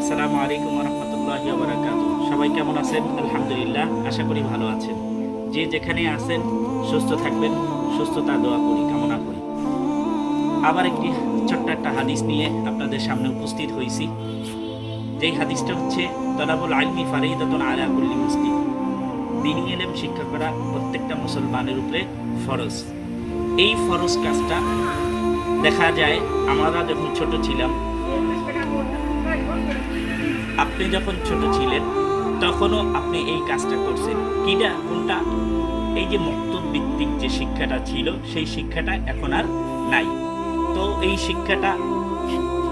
আসসালামু আলাইকুম রহমতুল্লাহি ওয়া বারাকাতুহু। সবাই কেমন আছেন? আলহামদুলিল্লাহ, আশা করি ভালো আছেন। যে যেখানে আছেন সুস্থ থাকবেন, সুস্থতা দোয়া করি, কামনা করি। আবার একটি ছোট্ট একটা হাদিস নিয়ে আপনাদের সামনে উপস্থিত হয়েছি। যেই হাদিসটা হচ্ছে তলাবুল ইলমি ফারিদাতুন আলা কুল্লি মুসলিম। দ্বীনি ইলম শিক্ষা করা প্রত্যেকটা মুসলমানের উপরে ফরজ। এই ফরজ কাজটা দেখা যায় আমরা যখন ছোট ছিলাম, আপনি যখন ছোট ছিলেন তখনও আপনি এই কাজটা করছেন। কোনটা? এই যে মক্তব ভিত্তিক যে শিক্ষাটা ছিল, সেই শিক্ষাটা এখন আর নাই। তো এই শিক্ষাটা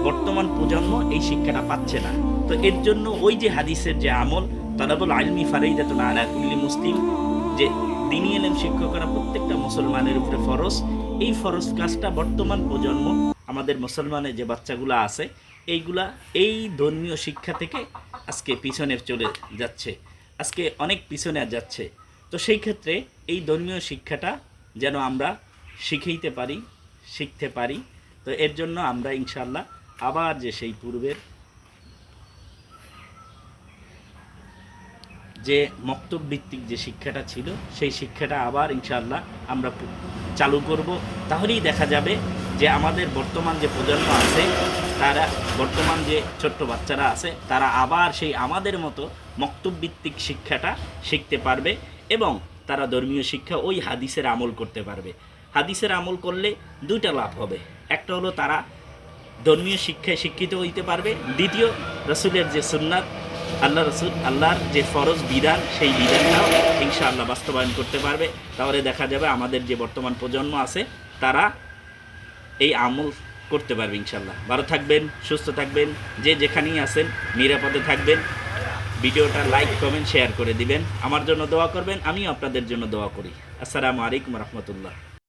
বর্তমান প্রজন্ম এই শিক্ষাটা পাচ্ছে না। তো এর জন্য ওই যে হাদিসের যে আমল তালাবুল ইলমি ফারিদাতুন আলা কুল্লি মুসলিম, যে দ্বীনি ইলম শিক্ষা করা প্রত্যেকটা মুসলমানের উপরে ফরজ, এই ফরজ কাজটা বর্তমান প্রজন্ম আমাদের মুসলমানের যে বাচ্চাগুলো আছে এইগুলা এই ধর্মীয় শিক্ষা থেকে আজকে পিছনে চলে যাচ্ছে, আজকে অনেক পিছনে যাচ্ছে। তো সেই ক্ষেত্রে এই ধর্মীয় শিক্ষাটা যেন আমরা শিখাইতে পারি, শিখতে পারি। তো এর জন্য আমরা ইনশাআল্লাহ আবার যে সেই পূর্বের যে মক্তব ভিত্তিক যে শিক্ষাটা ছিল, সেই শিক্ষাটা আবার ইনশাআল্লাহ আমরা চালু করব। তাহলেই দেখা যাবে যে আমাদের বর্তমান যে প্রজন্ম আছে, তারা বর্তমান যে ছোট্ট বাচ্চারা আছে, তারা আবার সেই আমাদের মতো মক্তব ভিত্তিক শিক্ষাটা শিখতে পারবে এবং তারা ধর্মীয় শিক্ষা ওই হাদিসের আমল করতে পারবে। হাদিসের আমল করলে দুইটা লাভ হবে। একটা হলো তারা ধর্মীয় শিক্ষায় শিক্ষিত হইতে পারবে, দ্বিতীয় রসুলের যে সুন্নাত, আল্লাহর যে ফরজ বিধান, সেই বিধানটাও ইনশাআল্লাহ বাস্তবায়ন করতে পারবে। তাহলে দেখা যাবে আমাদের যে বর্তমান প্রজন্ম আছে তারা এই আমল করতে পারবে ইনশাআল্লাহ। ভালো থাকবেন, সুস্থ থাকবেন, যে যেখানেই আছেন নিরাপদে থাকবেন। ভিডিওটা লাইক, কমেন্ট, শেয়ার করে দিবেন। আমার জন্য দোয়া করবেন, আমিও আপনাদের জন্য দোয়া করি। আসসালামু আলাইকুম রহমতুল্লাহ।